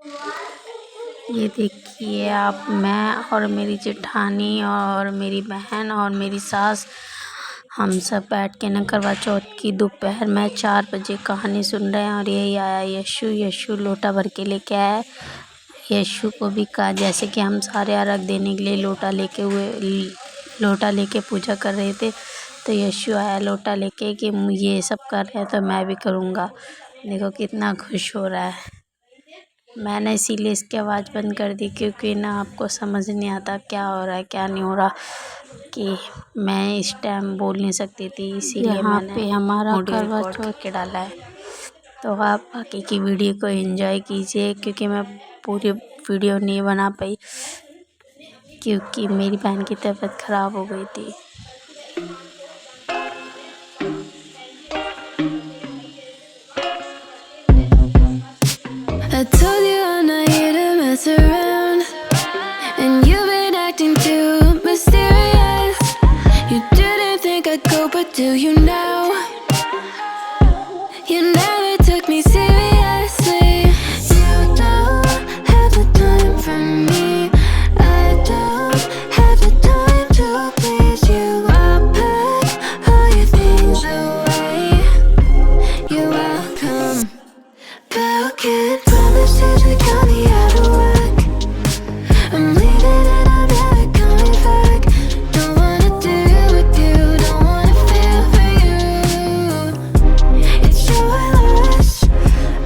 ये देखिए आप, मैं और मेरी जेठानी और मेरी बहन और मेरी सास, हम सब बैठ के न करवा चौथ की दोपहर में 4 बजे कहानी सुन रहे हैं। और यही आया यशु। यशु लोटा भर के लेके आया है। यशु को भी कहा, जैसे कि हम सारे अर्घ देने के लिए लोटा लेके पूजा कर रहे थे, तो यशु आया लोटा लेके कि ये सब कर रहे हैं तो मैं भी करूँगा। देखो कितना खुश हो रहा है। मैंने इसीलिए इसकी आवाज़ बंद कर दी, क्योंकि ना आपको समझ नहीं आता क्या हो रहा है क्या नहीं हो रहा, कि मैं इस टाइम बोल नहीं सकती थी, इसीलिए मैंने हमारा करवा चौथ के डाला है। तो आप बाकी की वीडियो को एंजॉय कीजिए, क्योंकि मैं पूरी वीडियो नहीं बना पाई, क्योंकि मेरी बहन की तबीयत ख़राब हो गई थी। I told you I'm not here to mess around, and you've been acting too mysterious. You didn't think I'd go, but do you now? You never took me seriously. You don't have the time for me. I don't have the time to please you. I'll pack all your things away. You're welcome. Broken promises that got me out of whack. I'm leaving and I'm never coming back. Don't wanna deal with you, don't wanna feel for you. It's your loss.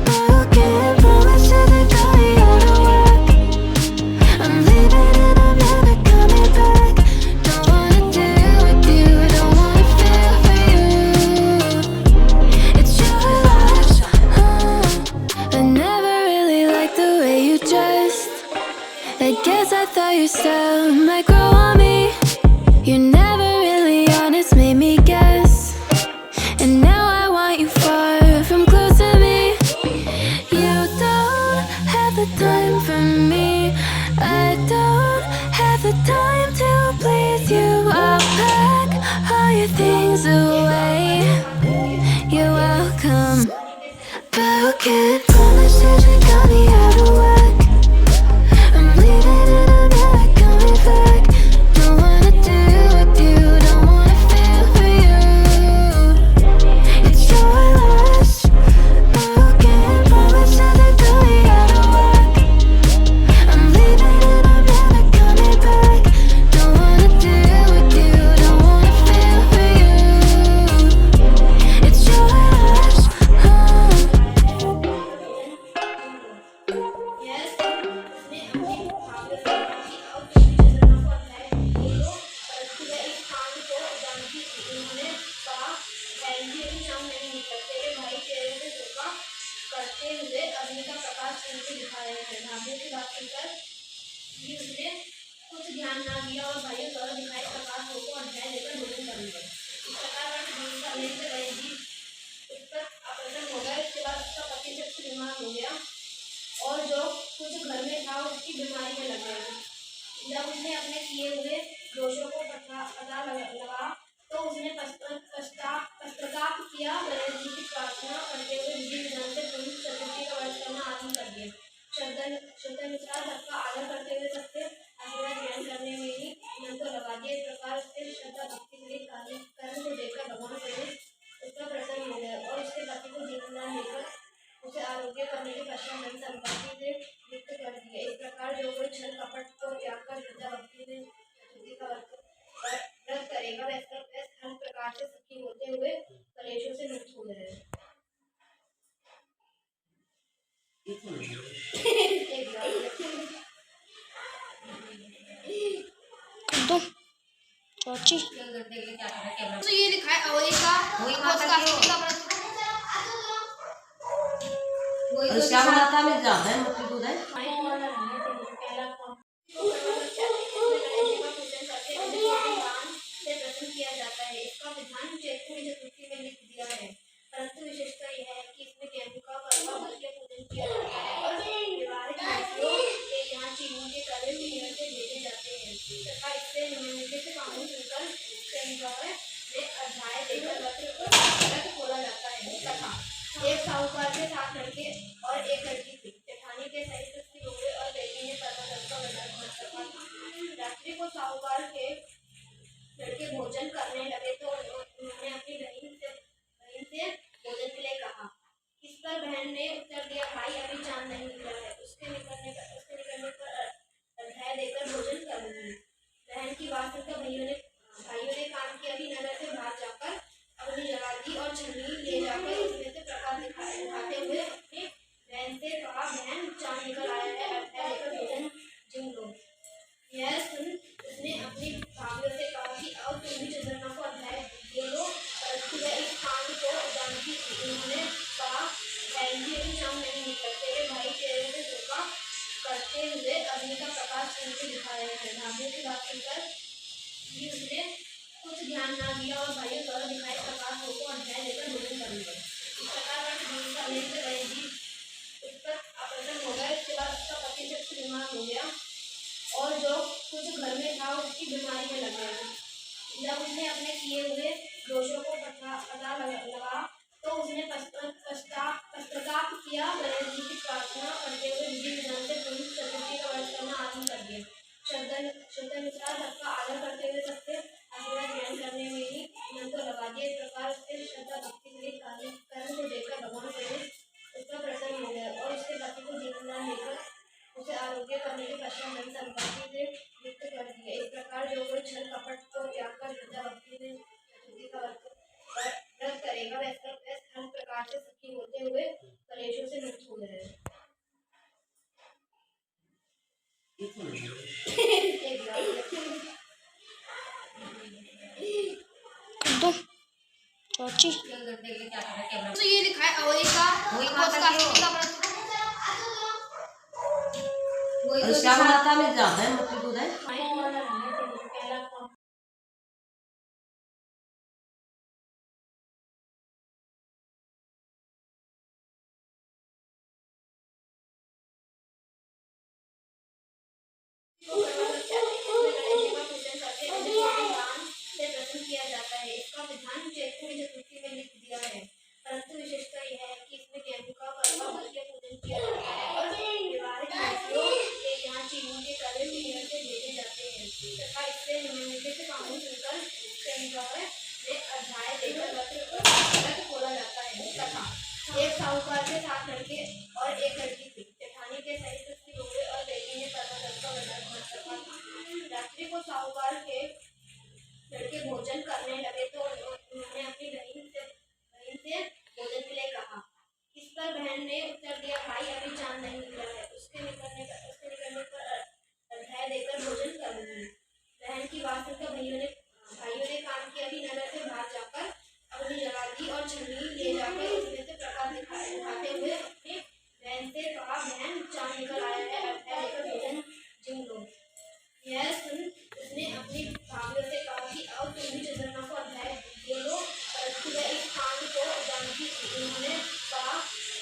Broken promises that got me out of whack. I'm leaving and I'm never coming back. Don't wanna deal with you, don't wanna feel for you. It's your loss. I never really liked the way you dressed. I guess I thought your style might grow on me. You're never really honest, made me guess. And now I want you far from close to me. You don't have the time for me. I don't have the time to please you. I'll pack all your things away. You're welcome. Broken promises that got me out of whack. I'm leaving and I'm never coming back. Don't wanna deal with you, don't wanna feel for you. It's your loss. Broken promises that got me out of whack. I'm leaving and I'm never coming back. Don't wanna deal with you, don't wanna feel for you. It's your loss. और जो कुछ घर में था उसकी बीमारी में लग गया। जब उसने अपने किए हुए दोषों को पता लगा तो उसने पश्चाताप किया। गणेश जी की प्रार्थना करते हुए विधि विधान से गणेश चतुर्थी का व्रत करना आरंभ कर दिया। श्रद्धानुसार सबका आदर करते हुए सबसे आशीर्वाद ग्रहण करने में ही मन को लगा दिया। इस प्रकार उसके श्रद्धा भक्ति के कारण को देखकर भगवान गणेश उसका प्रसन्न हो गया और इसके पति को जीवन दान देकर उसे आरोग्य करने के पश्चात धन संपत्ति से युक्त कर दिया। इस प्रकार जो कोई छल कपट को त्याग कर श्रद्धा भक्ति में चतुर्थी का व्रत करेगा वह हर प्रकार से सुखी होते हुए कलेशों से मुक्त हो जाएगा। तो ये लिखा है अवई का श्यामलता में ज्यादा है मोती दूध है। किया जाता है। इसका विधान चैत्र चतुर्थी में लिख दिया है, परंतु विशेषता यह है कि इसमें गेहूं का करवा भर के पूजन किया जाता है और व्यवहारिक व्यक्तियों के यहाँ चीनी के कड़े शहर से भेजे जाते हैं तथा इससे निम्नलिखित कानून सुनकर अध्याय देकर व्रत खोला जाता है। तथा एक साहूकार के 7 लड़के और एक लड़की थी। जेठानी के सहित बहन ने उत्तर दिया, भाई अभी चांद नहीं निकला है, उसके निकलने पर अध्याय देकर भोजन करूंगी। बहन की बात सुनकर भाइयों ने काम की अभी नगर से बाहर जाकर अग्नि जला दी और छन्नी ले जाकर उसमें से प्रकाश दिखाते हुए अपनी बहन से कहा, बहन चांद निकल आया है, अध्याय देकर भोजन जिम लो। यह सुन उसने अपनी भाभीयों से कहा कि आओ तुम भी चंद्रमा को अध्याय दे लो, परंतु वह इस काम को जानती थी। उन्होंने कहा, बहन जी अभी चांद नहीं निकला, तेरे भाई तेरे से धोखा करते हुए अग्नि का प्रकाश उनसे दिखाया है। भाभीयों की बात सुनकर भी उसने कुछ ध्यान न दिया और भाइयों द्वारा दिखाए प्रकाश को अध्याय देकर भोजन कर लिया। इस प्रकार वह भोजन करने से गणेश जी उस पर आकर्षण हो गए। इसके बाद उसका पति जब बीमार हो गया और जो कुछ घर में था उसकी बीमारी में लग गया। जब उसने अपने किए हुए दोषों को पता लगा तो उसने पश्चाताप किया। गणेश जी की प्रार्थना करते हुए विधि विधान से पूर्ण चतुर्थी का व्रत करना आरंभ कर दिया। श्रद्धानुसार सबका आदर करते हुए सबसे आशीर्वाद ग्रहण करने में ही मन को लगा दिया। इस प्रकार उससे श्रद्धा भक्ति के लिए कर्म को देखकर भगवान गणेश उसका प्रसन्न हो गया और उसके पति को जीवन दान देकर उसे आरोग्य करने के पश्चात धन संपत्ति से युक्त कर दिया। इस प्रकार जो कोई छल कपट को त्याग कर श्रद्धा भक्ति में चतुर्थी का व्रत करेगा वह हर प्रकार से सुखी होते हुए कलेशों से मुक्त हो जाएगा। क्या तो ये लिखा है अवधि का श्याम माता में ज्यादा है मक्खी दूध है। किया जाता है। इसका विधान चैत्र चतुर्थी में लिख दिया है, परंतु विशेषता यह है कि इसमें गेहूं का करवा भर के पूजन किया जाता है और विवाहित लड़कियों के यहाँ चीनी के कड़े पीने से भेजे जाते हैं तथा इससे निम्नलिखित कानून सुनकर में अध्याय देकर व्रत खोला जाता है। तथा एक साहूकार के 7 लड़के और एक लड़की थी। जेठानी के सहित उसकी बहू और बेटी ने परमात्मा का व्रत रखा था। रात्रि को साहूकार के लड़के भोजन करने लगे तो उन्होंने अपनी बहन से भोजन के लिए कहा। इस पर बहन ने उत्तर दिया, भाई अभी चांद नहीं निकला है, उसके निकलने पर अध्याय देकर भोजन करूंगी। बहन की बात सुनकर भाइयों ने काम की अभी नगर से बाहर जाकर अग्नि जला दी और छन्नी ले जाकर उसमें से प्रकाश दिखाते हुए अपनी बहन से कहा, बहन चांद निकल आया है, अध्याय देकर भोजन जिम लो। यह सुन उसने अपनी भाभीयों से कहा कि आओ तुम भी चंद्रमा को अध्याय दे लो, परंतु वह इस काम को जानती थी। उन्होंने कहा,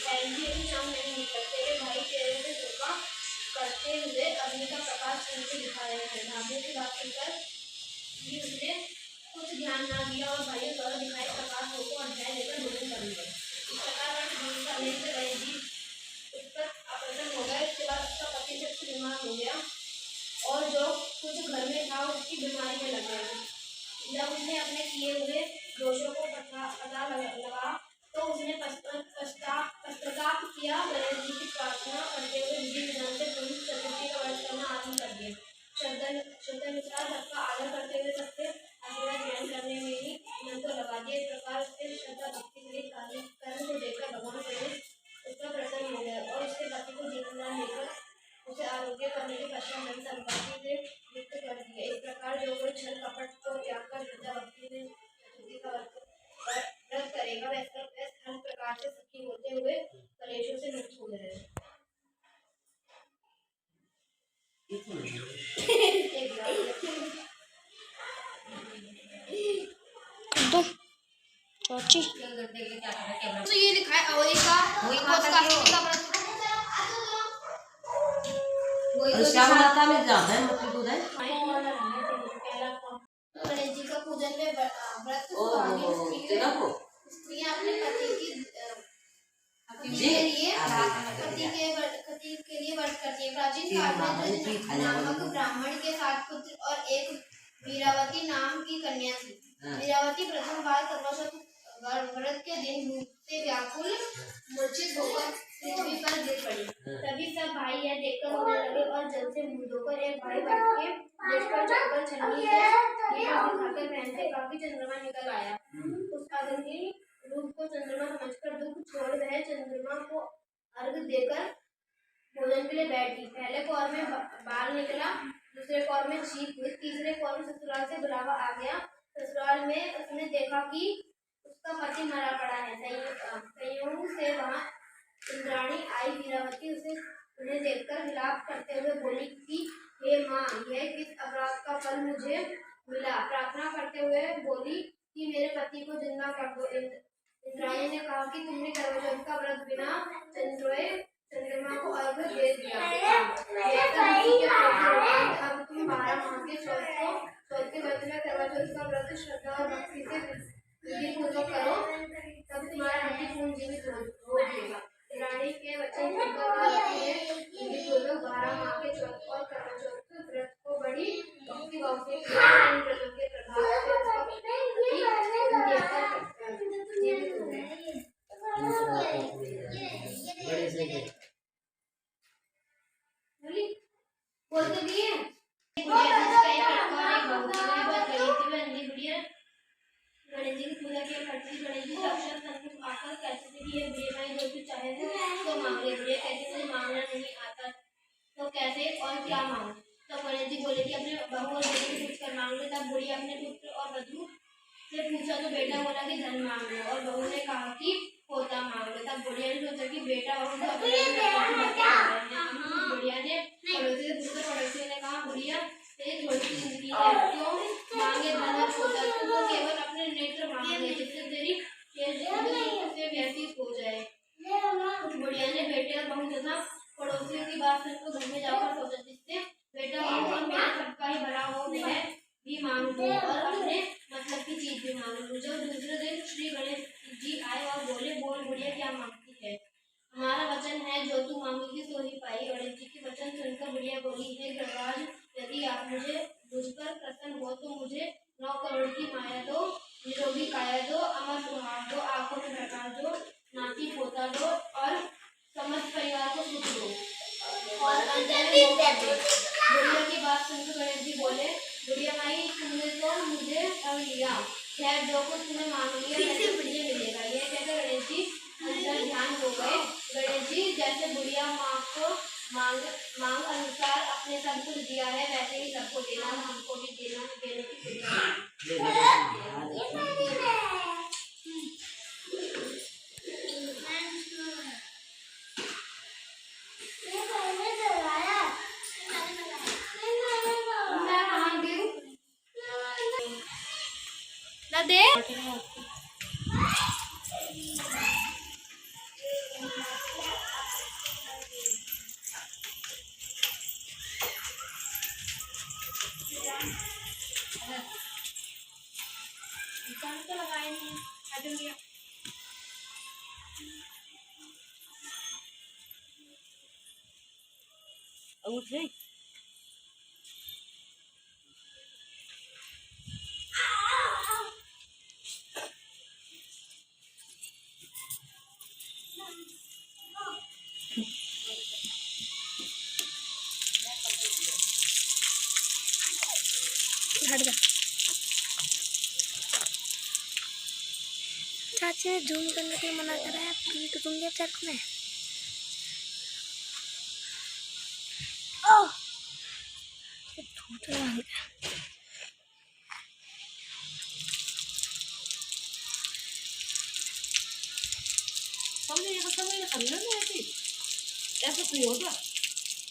बहन जी अभी चांद नहीं निकला, तेरे भाई तेरे से धोखा करते हुए अग्नि का प्रकाश उनसे दिखाया है। भाभीयों की बात सुनकर भी उसने कुछ ध्यान न दिया और भाइयों द्वारा दिखाए प्रकाश को अध्याय देकर भोजन कर लिया। इस प्रकार वह भोजन करने से गणेश जी उस पर आकर्षण हो गए। इसके बाद उसका पति जब बीमार हो गया और जो कुछ घर में था उसकी बीमारी में लग गया। जब उसने अपने किए हुए दोषों को पता लगा तो उसने पश्चाताप किया। गणेश जी की प्रार्थना करते हुए विधि विधान से पूर्ण चतुर्थी का व्रत करना आरंभ कर दिया। श्रद्धानुसार सबका आदर करते हुए सबसे आशीर्वाद ग्रहण करने में ही मन को लगा दिया। इस प्रकार उससे श्रद्धा भक्ति के लिए कर्म को देखकर भगवान गणेश उसका प्रसन्न हो गया और उसके पति को जीवन दान देकर उसे आरोग्य करने के पश्चात धन संपत्ति से युक्त कर दिया। इस प्रकार जो कोई छल कपट को त्याग कर श्रद्धा भक्ति में चतुर्थी का व्रत करेगा वह हर प्रकार से सुखी होते हुए कलेशों से मुक्त हो जाएगा। तो ये लिखा है अवधि का श्याम माता में ज्यादा है मक्खी दूध है। गणेश जी का पूजन में व्रत स्त्रियां अपने पति के लिए व्रत करती है। प्राचीन काल में नामक ब्राह्मण के 7 पुत्र और एक वीरावती नाम की कन्या थी। वीरावती प्रथम बार करवा चौथ व्रत के दिन भूख से व्याकुल मूर्छित होकर पृथ्वी पर गिर पड़ी। तभी सब भाई यह देखकर रोने लगे और जल से मुंह धोकर एक भाई बैठ के दुष्कर चढ़कर छन्नी से दीपक दिखाकर पहनते काफी चंद्रमा निकल आया। उस अग्नि रूप को चंद्रमा समझकर दुख छोड़ वह चंद्रमा को अर्घ देकर भोजन के लिए बैठी। पहले कौर में बाल निकला, दूसरे कौर में चीख हुई, तीसरे कौर में ससुराल से बुलावा आ गया। ससुराल में उसने देखा कि उसका पति मरा पड़ा है। संयोग से वहां इंद्राणी आई। वीरावती उन्हें देखकर विलाप करते हुए बोली कि हे माँ, यह किस अपराध का फल मुझे मिला। प्रार्थना करते हुए बोली कि मेरे पति को जिंदा कर दो। इंद्राणी ने कहा कि तुमने करवा चौथ का व्रत बिना चंद्रमा को अर्घ दे दिया। अब तुम 12 माह के चौथ के व्रत में करवा चौथ का व्रत श्रद्धा और भक्ति से विधिपूर्वक करो, तब तुम्हारा हड्डी खून जीवित हो जाएगा। रानी के वचन विधिपूर्वक 12 माह के चौथ और करवा चौथ व्रत को बड़ी भक्ति भाव से इन व्रतों के प्रभाव से उसका जीवित हो गया। बोलते भी है गणेश जी की पूजा की करती। गणेश जी साक्षात सन्मुख आकर कहते थे कि ये बुढ़िया भाई जो कुछ चाहे तो मांग ले। बुढ़िया कहती मुझे मांगना नहीं आता तो कैसे और क्या मांगू। तो गणेश जी बोले कि अपने बहू और बेटे को पूछ कर मांग ले। तब बुढ़िया अपने पुत्र और वधू से पूछा तो बेटा बोला कि धन मांग लो और बहू ने कहा कि पोता मांग लो। तब बुढ़िया ने सोचा कि बेटा बहू तो बुढ़िया ने पड़ोसी से पूछा। पड़ोसी ने कहा बुढ़िया तेरी थोड़ी सी जिंदगी है, क्यों मांगे धन और पोता, तो केवल अपने नेत्र मांग ले जिससे तेरी से व्यतीत हो जाए। बुढ़िया ने बेटे और बहू तथा पड़ोसियों की बात सुनकर घर में जाकर सोचा जिससे बेटा बहू और मेरा सबका ही भला हो वह भी मांग लो और अपने मतलब की चीज भी मांग लो। जो दूसरे दिन श्री गणेश जी आए और बोले बोल बुढ़िया क्या मांगती है। हमारा वचन है जो तू मांगेगी सो ही पाई। गणेश जी के वचन सुनकर बुढ़िया बोली हे गणराज, यदि आप मुझे बुझकर प्रसन्न हो तो मुझे 9 करोड़ की माया दो, निरोगी काया दो, अमर सुहाग दो, आंखों में प्रकाश दो, नाती पोता दो और समस्त परिवार को सुख दो और बुढ़िया की बात सुनकर गणेश जी बोले बुढ़िया भाई तुमने तो मुझे अब लिया, खैर जो कुछ तुम्हें मांग लिया वैसे मुझे मिलेगा। यह कहकर गणेश जी अंदर ध्यान हो गए। गणेश जी जैसे बुढ़िया माँ को मांग अनुसार अपने सब कुछ दिया है वैसे ही सबको देना, हमको भी देने की दे तो लगाए नहीं उठ गई हट जा। चाची ने जूम करने के लिए मना करा है, पीट दूंगी चट में। ओह समझे ये तो समझ में करना नहीं ऐसी ऐसे कोई होगा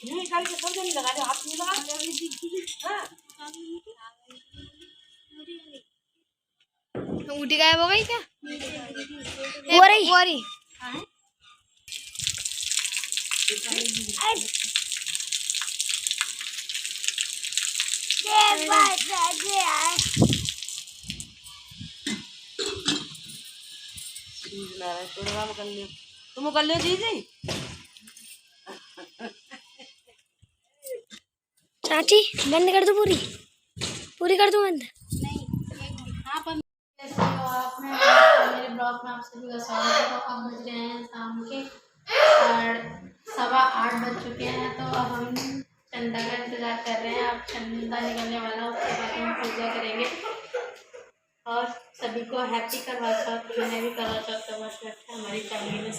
यूं निकाल के समझ नहीं लगा दे हाथ में लगा हाँ उठी गायब हो गई क्या? वो रही कर लियो तुम कर लियो जी जी चाची बंद कर दो, पूरी कर दो बंद। कैसे हो आप? मैं मेरे ब्लॉग में आप सभी का स्वागत है। तो अब बज रहे हैं शाम के 7:15 बज चुके हैं। तो अब हम चंदा का इंतज़ार कर रहे हैं। अब चंदा निकलने वाला, उसके बाद हम पूजा करेंगे और सभी को हैप्पी करवा चौथ। मैंने भी करवा चौथ का वर्ष रखा है, हमारी फैमिली में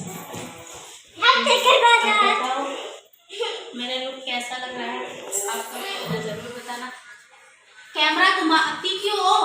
बताओ मेरा लुक कैसा लग रहा है आपको, ज़रूर बताना। कैमरा घुमाती क्यों हो?